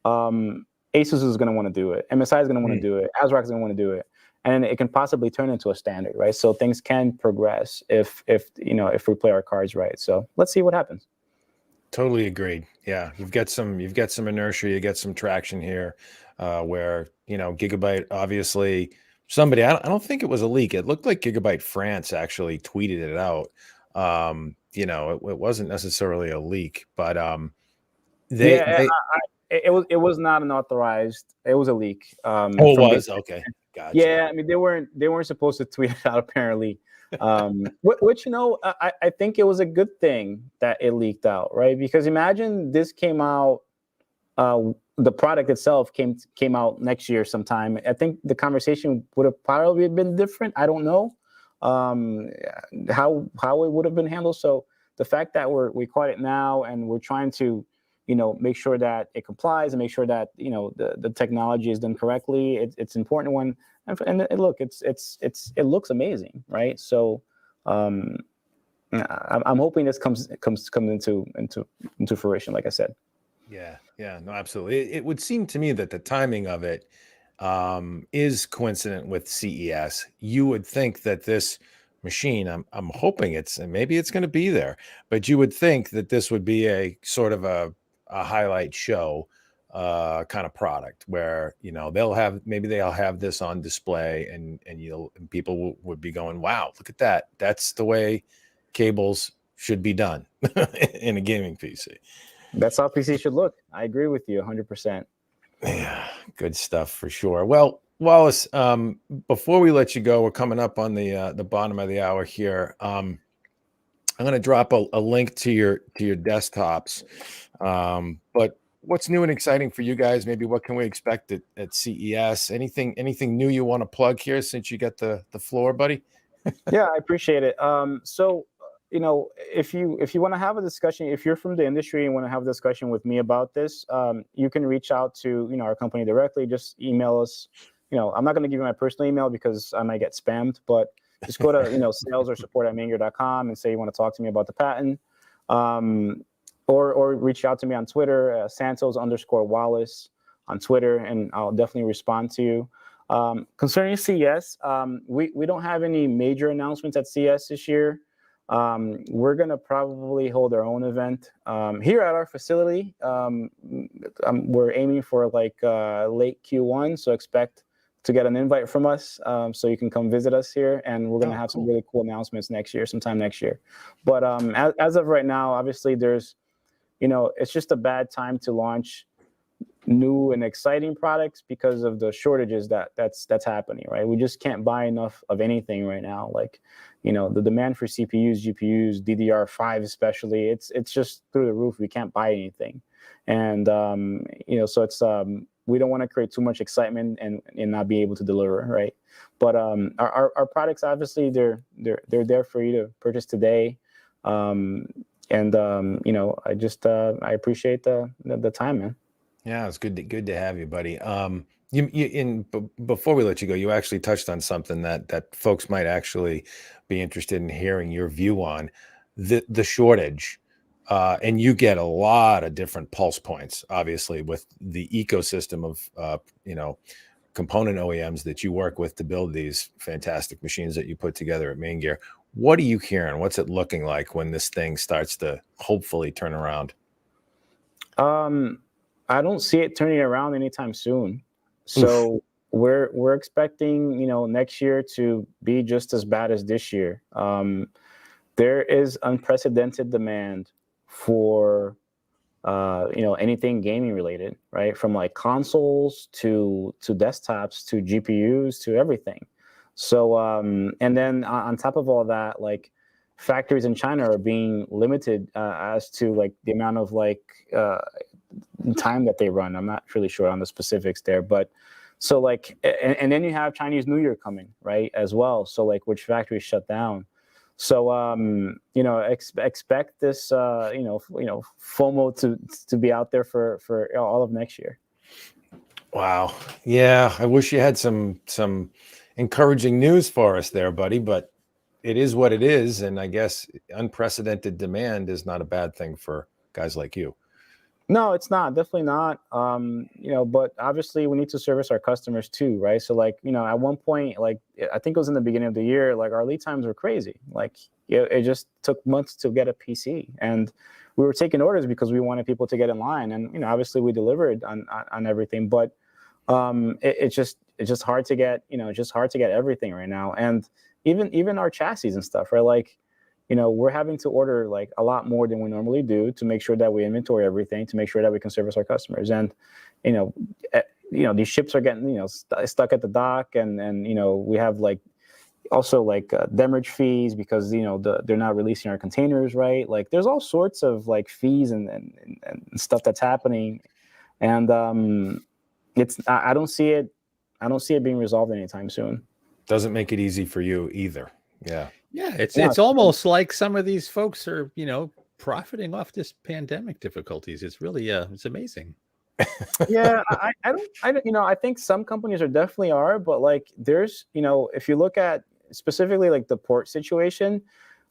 Asus is going to want to do it, MSI is going to want to do it, ASRock is going to want to do it, and it can possibly turn into a standard, right? So things can progress if we play our cards right. So let's see what happens. Totally agreed. Yeah, you've got some inertia, you get some traction here, where Gigabyte, obviously somebody, I don't think it was a leak. It looked like Gigabyte France actually tweeted it out. It wasn't necessarily a leak, but it was not an authorized. It was a leak. It was okay. Gotcha. Yeah, I mean they weren't supposed to tweet it out apparently. Which I think it was a good thing that it leaked out, right? Because imagine this came out, the product itself came out next year sometime. I think the conversation would have probably been different. I don't know how it would have been handled. So the fact that we caught it now and we're trying to make sure that it complies and make sure that the technology is done correctly. It's an important one, and look, it looks amazing, right? So I'm hoping this comes into fruition, like I said. Yeah, no, absolutely. It would seem to me that the timing of it is coincident with CES. You would think that this machine, I'm hoping maybe it's going to be there, but you would think that this would be a sort of a highlight show kind of product where they'll have this on display and people would be going, wow, look at that. That's the way cables should be done in a gaming PC. That's how PC should look. I agree with you 100%. Yeah, good stuff for sure. Well, Wallace, before we let you go, we're coming up on the bottom of the hour here. I'm going to drop a link to your desktops. But what's new and exciting for you guys? Maybe what can we expect at CES? Anything new you want to plug here since you get the floor, buddy? Yeah, I appreciate it. So, if you want to have a discussion, if you're from the industry and want to have a discussion with me about this, you can reach out to our company directly. Just email us. I'm not going to give you my personal email because I might get spammed, but just go to sales or support at Maingear.com and say you want to talk to me about the patent, or reach out to me on Twitter, Santos_Wallace on Twitter, and I'll definitely respond to you. Concerning CES, we don't have any major announcements at CES this year. We're going to probably hold our own event here at our facility. We're aiming for like late Q1, so expect to get an invite from us so you can come visit us here. And we're going to have some really cool announcements sometime next year. But as of right now, obviously there's, it's just a bad time to launch new and exciting products because of the shortages that's happening, right? We just can't buy enough of anything right now. Like, the demand for CPUs, GPUs, DDR5 especially, it's just through the roof. We can't buy anything. And, so it's, we don't want to create too much excitement and not be able to deliver, right? But our products, obviously, they're there for you to purchase today. I appreciate the time, man. Yeah, it's good to have you, buddy. Before we let you go, you actually touched on something that folks might actually be interested in hearing your view on the shortage. And you get a lot of different pulse points, obviously, with the ecosystem of component OEMs that you work with to build these fantastic machines that you put together at Maingear. What are you hearing? What's it looking like when this thing starts to hopefully turn around? I don't see it turning around anytime soon. So we're expecting, next year to be just as bad as this year. There is unprecedented demand for, anything gaming related, right? From like consoles to desktops to GPUs to everything. So, and then on top of all that, like factories in China are being limited as to like the amount of time that they run. I'm not really sure on the specifics there, but so like, and then you have Chinese New Year coming, right, as well. So like, which factories shut down. So expect this FOMO to be out there for all of next year. Wow. Yeah, I wish you had some encouraging news for us there, buddy, but it is what it is, and I guess unprecedented demand is not a bad thing for guys like you. No, it's not. Definitely not. But obviously we need to service our customers too, right? So like, at one point, like I think it was in the beginning of the year, like our lead times were crazy. Like it just took months to get a PC, and we were taking orders because we wanted people to get in line. And obviously we delivered on everything, but it's just hard to get, everything right now. And even our chassis and stuff, right? Like, we're having to order like a lot more than we normally do to make sure that we inventory everything, to make sure that we can service our customers. And, these ships are getting, stuck at the dock, and we have like also like demurrage fees because, they're not releasing our containers, right? Like there's all sorts of like fees and stuff that's happening. And I don't see it being resolved anytime soon. Doesn't make it easy for you either. Yeah. Yeah, it's almost like some of these folks are, profiting off this pandemic difficulties. It's really it's amazing. Yeah, I think some companies definitely are, but like there's, if you look at specifically like the port situation,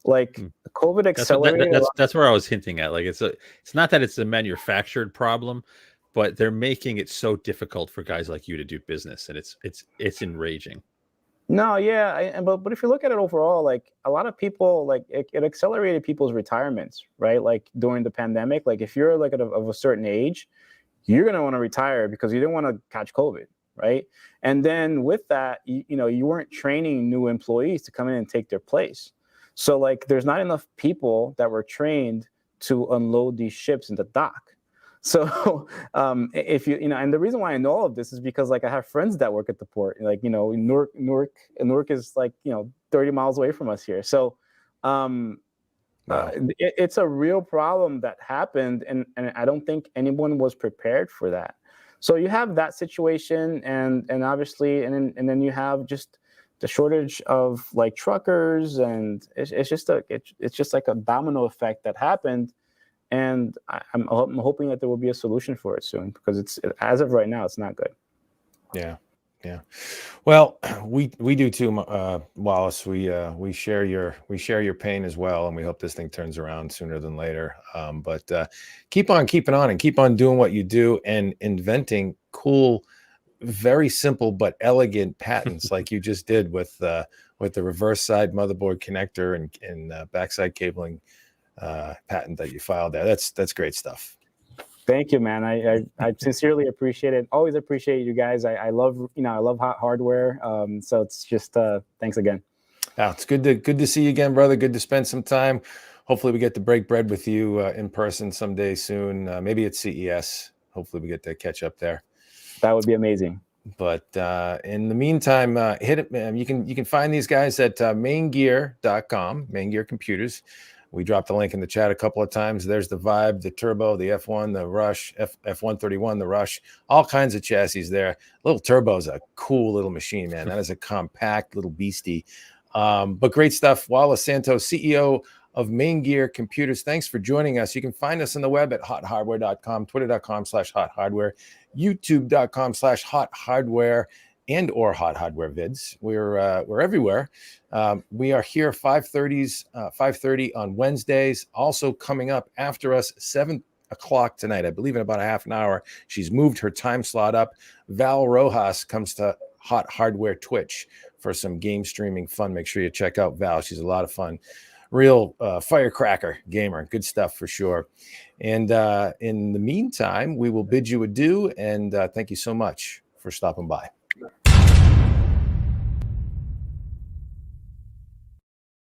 like COVID accelerated. That's where I was hinting at. Like it's not that it's a manufactured problem, but they're making it so difficult for guys like you to do business, and it's enraging. No, yeah, but if you look at it overall, like a lot of people, like it accelerated people's retirements, right? Like during the pandemic, like if you're like of a certain age, you're gonna want to retire because you don't want to catch COVID, right? And then with that, you weren't training new employees to come in and take their place. So like, there's not enough people that were trained to unload these ships in the dock. So if and the reason why I know all of this is because like I have friends that work at the port, like Newark is like 30 miles away from us here. So it's a real problem that happened, and I don't think anyone was prepared for that. So you have that situation, and obviously, and then you have just the shortage of like truckers, and it's just like a domino effect that happened. And I'm hoping that there will be a solution for it soon, because as of right now, it's not good. Yeah. Well, we do too, Wallace. We share your pain as well, and we hope this thing turns around sooner than later. But keep on keeping on and keep on doing what you do and inventing cool very simple but elegant patents like you just did with the reverse side motherboard connector and backside cabling patent that you filed there. That's great stuff. Thank you, man. I sincerely appreciate it. Always appreciate you guys. I love hot hardware. So it's just thanks again. It's good to see you again, brother. Good to spend some time. Hopefully we get to break bread with you in person someday soon. Maybe at CES. Hopefully we get to catch up there. That would be amazing. But in the meantime, hit it. You can find these guys at maingear.com, Maingear Computers. We dropped the link in the chat a couple of times. There's the Vibe, the Turbo, the F1, the Rush, F131, the Rush, all kinds of chassis there. Little Turbo's a cool little machine, man. That is a compact little beastie. But great stuff. Wallace Santos, CEO of Maingear Computers. Thanks for joining us. You can find us on the web at hothardware.com, twitter.com/hothardware, youtube.com/hothardware, and or Hot Hardware Vids. We're everywhere. We are here 5:30 on Wednesdays. Also coming up after us, 7 o'clock tonight, I believe in about a half an hour. She's moved her time slot up. Val Rojas comes to Hot Hardware Twitch for some game streaming fun. Make sure you check out Val. She's a lot of fun. Real firecracker gamer. Good stuff for sure. And in the meantime, we will bid you adieu, and thank you so much for stopping by.